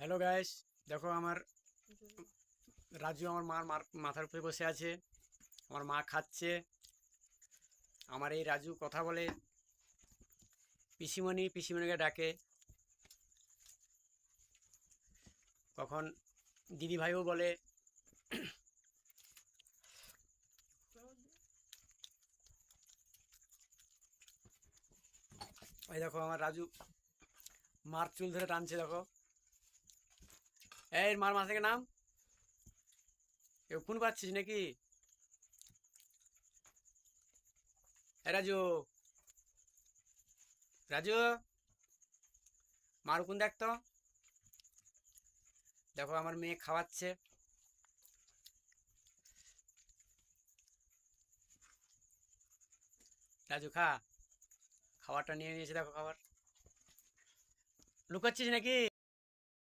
Hello guys, দেখো আমার রাজু আমার মার মাথার উপরে বসে আছে। আমার মা খাচ্ছে। আমার এই রাজু কথা বলে, পিসিমণি পিসিমণিকে ডাকে, কখন দিদি ভাইও বলে। এই দেখো আমার রাজু মার চুল ধরে টানছে, দেখো। এই মার মাথা থেকে নাম, কেউ খুন পাচ্ছিস নাকি? এ রাজু, রাজু, মার কোন দেখতো। দেখো আমার মেয়ে খাওয়াচ্ছে। রাজু খা, খাবারটা নিয়ে নিয়েছে, দেখো খাবার। লুকাচ্ছিস নাকি?